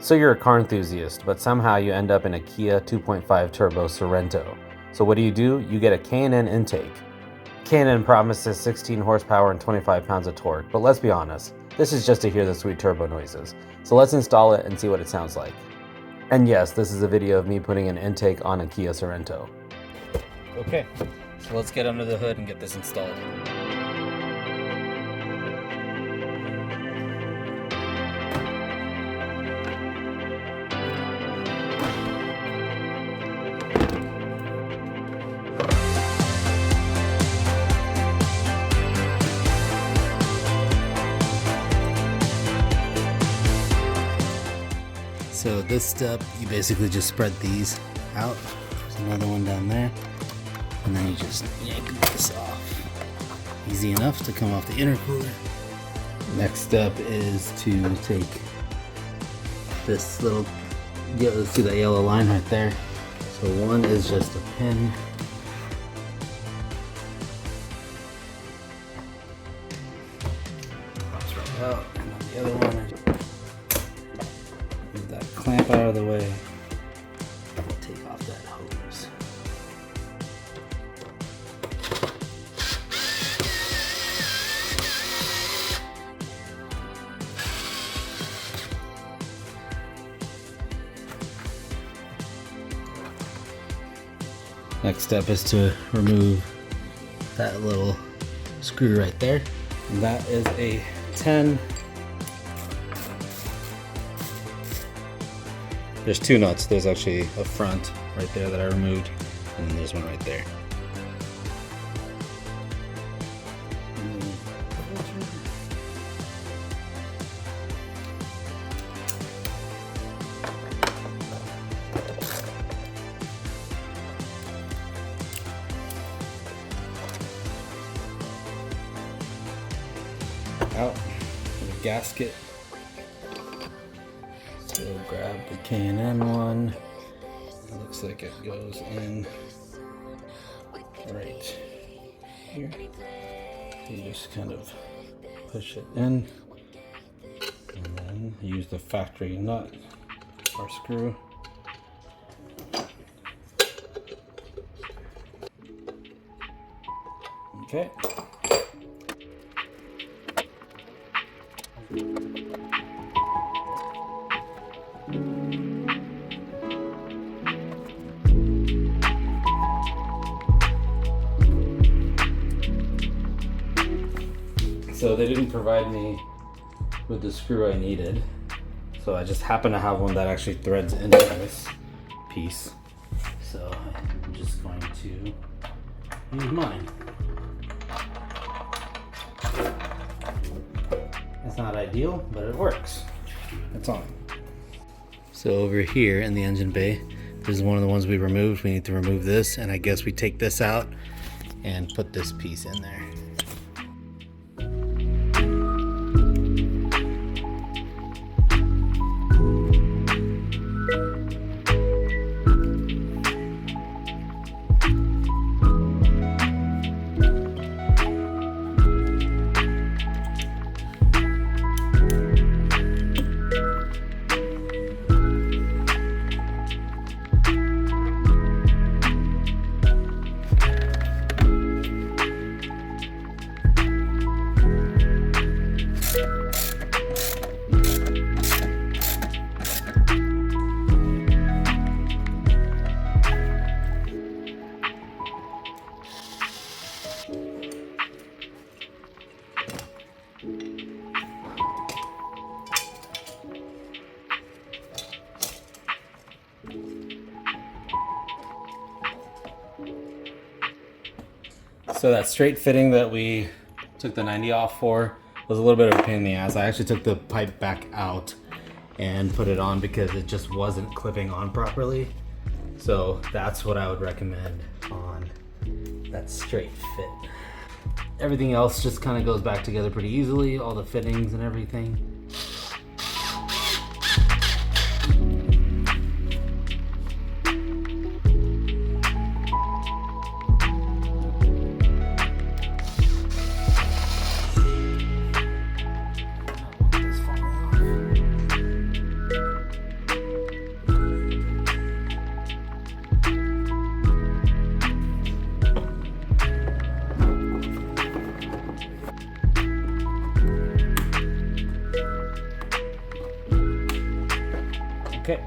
So you're a car enthusiast, but somehow you end up in a Kia 2.5 turbo Sorento. So what do? You get a K&N Intake. K&N promises 16 horsepower and 25 pounds of torque, but let's be honest, this is just to hear the sweet turbo noises. So let's install it and see what it sounds like. And yes, this is a video of me putting an intake on a Kia Sorento. Okay, so let's get under the hood and get this installed. So this step, you basically just spread these out. There's another one down there. And then you just yank this off. Easy enough to come off the intercooler. Next step is to take this little, let's see that yellow line right there. So one is just a pin. Pops right out. And then the other one, move that clamp out of the way. Take off that hose. Next step is to remove that little screw right there. And that is a 10. There's two nuts. There's actually a front right there that I removed, and then there's one right there. Out the gasket. So grab the K&N one. It looks like it goes in right here. You just kind of push it in, and then use the factory nut or screw. Okay. So they didn't provide me with the screw I needed, so I just happen to have one that actually threads into this piece. So I'm just going to use mine. It's not ideal, but it works. It's on. So over here in the engine bay, this is one of the ones we removed. We need to remove this, and I guess we take this out and put this piece in there. So that straight fitting that we took the 90 off for was a little bit of a pain in the ass. I actually took the pipe back out and put it on because it just wasn't clipping on properly. So that's what I would recommend on that straight fit. Everything else just kind of goes back together pretty easily, all the fittings and everything. Okay.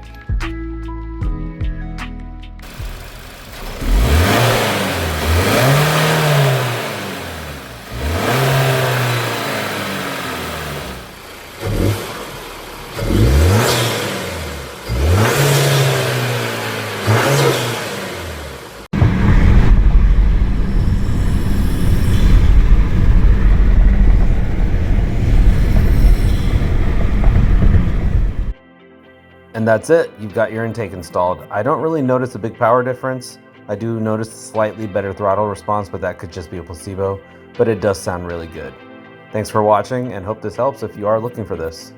And that's it, you've got your intake installed. I don't really notice a big power difference. I do notice slightly better throttle response, but that could just be a placebo, but it does sound really good. Thanks for watching and hope this helps if you are looking for this.